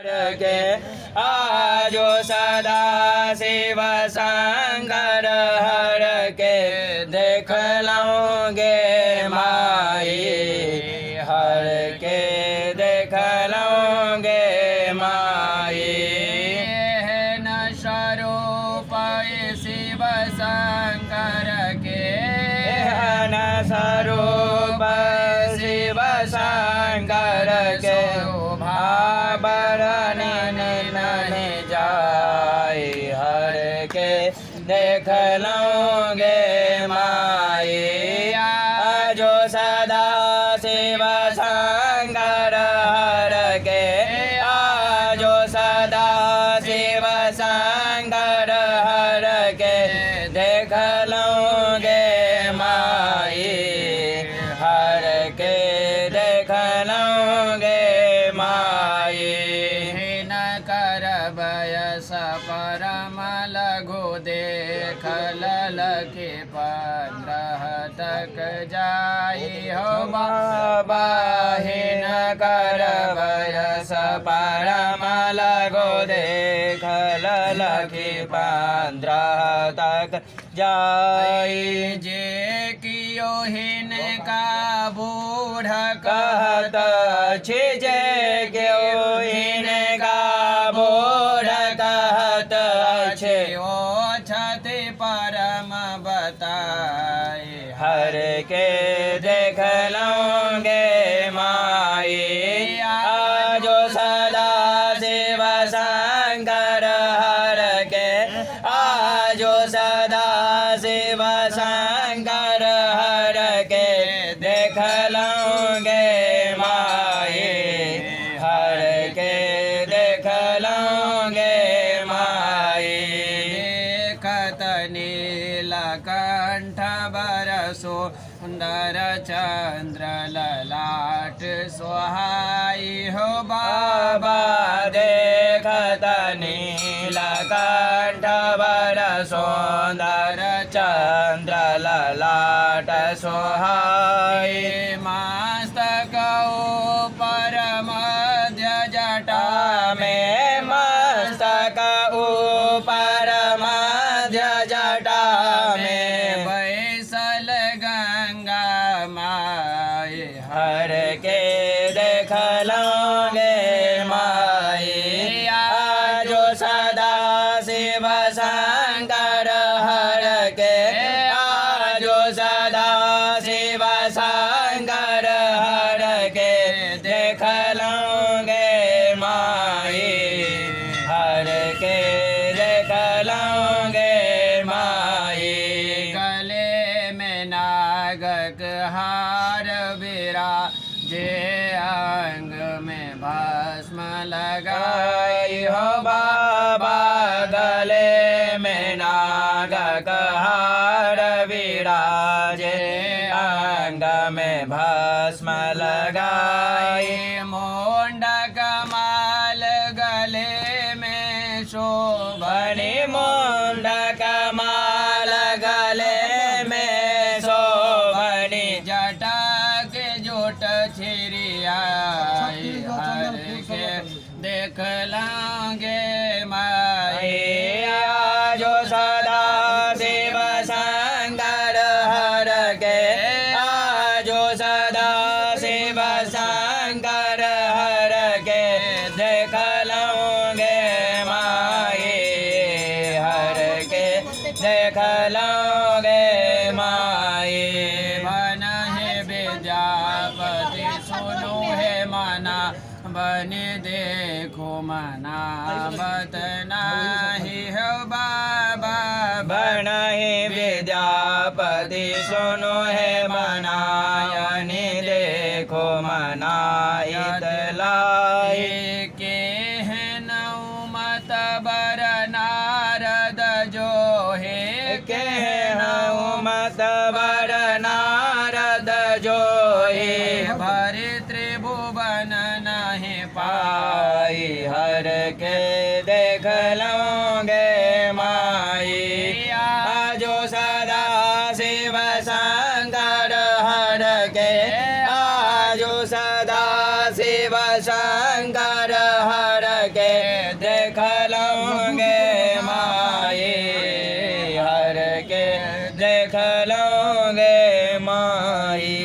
के आजो सदा शिव शंकर हर के देख लूँगे माई हर के देख लूँगे माई है न स्वरूप शिव शंकर के है न स्वरूप शिव शंकर के नहीं जाए हर के देख लूँगे माई आजो सदा शिव शंकर हर के आजो सदा शिव शंकर हर के देख लूँगे माई हर के देख लूँगे माई परम लघु देख ललके 15 तक जाई हो बाबा हिन कर बयस परम लघु देख ललके 15 तक जाई जे कियो हिन का बूढ़ कहत छे जे क्यों हिन का बूढ़ कहत छे ओ छते परम बताए हर के देख लूँगे माई आजो सदा शिव शंकर हर के आजो सदा शिव शंकर हर के देख लूँगे माई हर के देख लूँगे नीलकंठ बरसो सुंदर चंद्र ललाट सोहाई हो बाबा देखत नीलकंठ बरसो सुंदर चंद्र ललाट सोहाई मस्तक ऊपर मध्य जटा में मस्तक ऊपर जटा में बैसल गंगा माई हर के देख लूँगे माई आजो सदा शिव शंकर हर के आजो सदा शिव शंकर हर के देख लूँगे माई हर के देख लूँगे हार बिरा जे अंग में भस्म लगाई हो बाबा गले में नागक हार विराजे अंग में भस्म लगाई मुंडक माल गले में शोभनी मुंडक माल गले में शोभनी जटा के जोट छिरिया हर के देख लांगे माई आजो सदा शिव शंकर हर के आजो सदा शिव शंकर हर के देख लांगे माई हर के देख लांगे माई मन है विद्यापति सुनो है मना बने देखो मना बतना ही हो बाबा बन ही विद्यापति सुनो है मनायनी देखो मनायत लाई के है नौ मत बर नारद जो है के नौ मत बर नारद जो है भरे त्रिभुवन नहीं पाई हर के देख लूँगे माई आजो सदा शिव शंकर हर के आजो सदा शिव शंकर हर के लूंगे माई, हर के देख लूंगे माई।